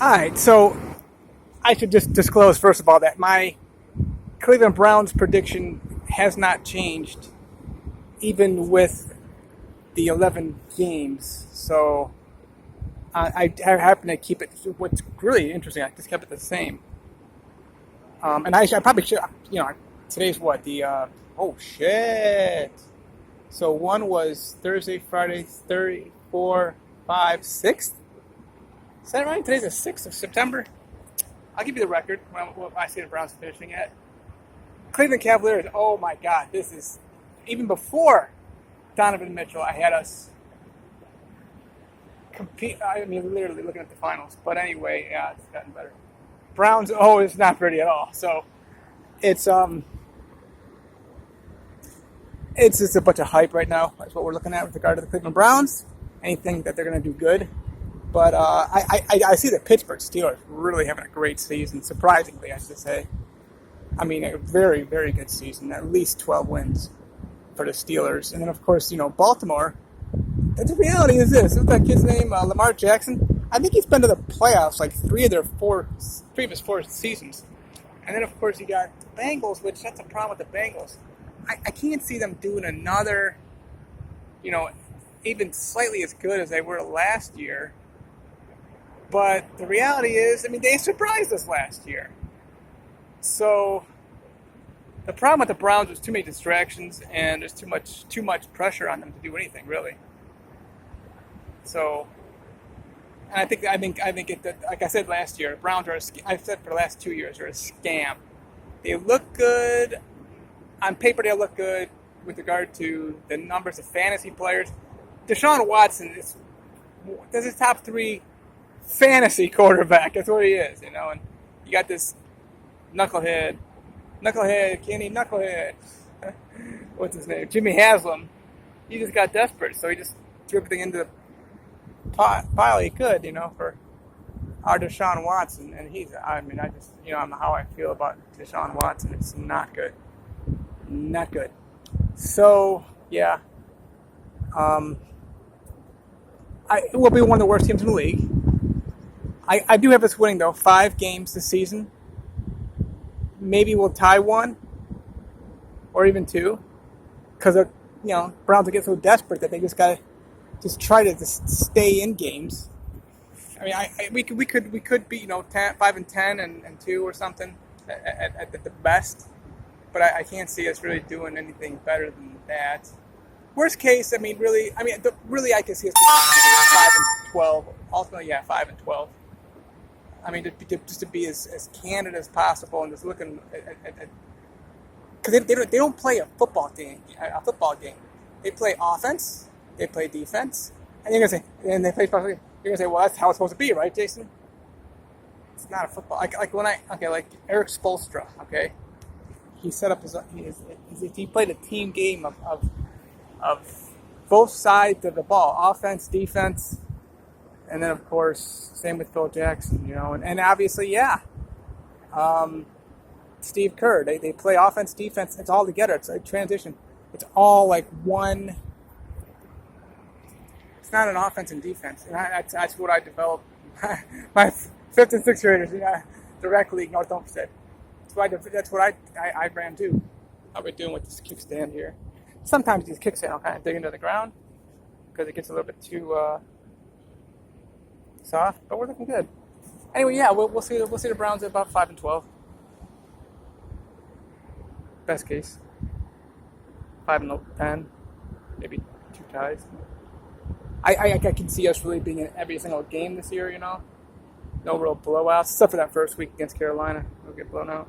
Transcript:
All right, so I should just disclose first of all that my Cleveland Browns prediction has not changed, even with the 11 games. So I happen to keep it. What's really interesting, I just kept it the same. And I probably should. Today's what oh shit. So one was Thursday, Friday, 34, 5, 6th. Is that right? Today's the 6th of September. I'll give you the record when I see the Browns finishing at. Cleveland Cavaliers, oh my God, this is, even before Donovan Mitchell, I had us compete. I mean, literally looking at the finals. But anyway, yeah, it's gotten better. Browns, oh, it's not pretty at all. So it's just a bunch of hype right now. That's what we're looking at with regard to the Cleveland Browns. Anything that they're going to do good. But I see the Pittsburgh Steelers really having a great season, surprisingly, I should say. I mean, a very, very good season, at least 12 wins for the Steelers. And then, of course, Baltimore. The reality is this. What's that kid's name? Lamar Jackson. I think he's been to the playoffs like three of their previous four seasons. And then, of course, you got the Bengals, which that's a problem with the Bengals. I can't see them doing another, even slightly as good as they were last year. But the reality is, they surprised us last year. So the problem with the Browns was too many distractions, and there's too much pressure on them to do anything really. So, and I think like I said last year, the Browns are. I've said for the last 2 years, they're a scam. They look good on paper. They look good with regard to the numbers of fantasy players. Deshaun Watson is his top 3 fantasy quarterback. That's what he is, And you got this knucklehead, Kenny Knucklehead. What's his name? Jimmy Haslam. He just got desperate, so he just threw everything into the pile he could, for our Deshaun Watson. And how I feel about Deshaun Watson. It's not good. Not good. So, yeah. It will be one of the worst teams in the league. I do have us winning, though, 5 games this season. Maybe we'll tie 1 or even 2 because, Browns will get so desperate that they just got to try to just stay in games. We could be, 5-10 and 2 or something at the best, but I can't see us really doing anything better than that. Worst case, really I can see us being 5-12. Ultimately, 5-12. Just to be as candid as possible and just looking at because they don't play a football game. They play offense, they play defense, and you're gonna say, and they play special. You're gonna say, well, that's how it's supposed to be, right, Jason? It's not a football. Like Eric Spoelstra. Okay, he set up he played a team game of both sides of the ball, offense, defense. And then, of course, same with Phil Jackson, and obviously, Steve Kerr. They play offense, defense. It's all together. It's a transition. It's all like one. It's not an offense and defense. And that's what I developed. My 5th and 6th graders, the rec league, North Olmsted. That's what I ran too. I'll be doing with this kickstand here. Sometimes these kickstand will kind of dig into the ground because it gets a little bit too. Soft, but we're looking good. Anyway, we'll see the Browns at about 5-12. Best case, 5-10, maybe 2 ties. I can see us really being in every single game this year. No real blowouts, except for that first week against Carolina. We'll get blown out.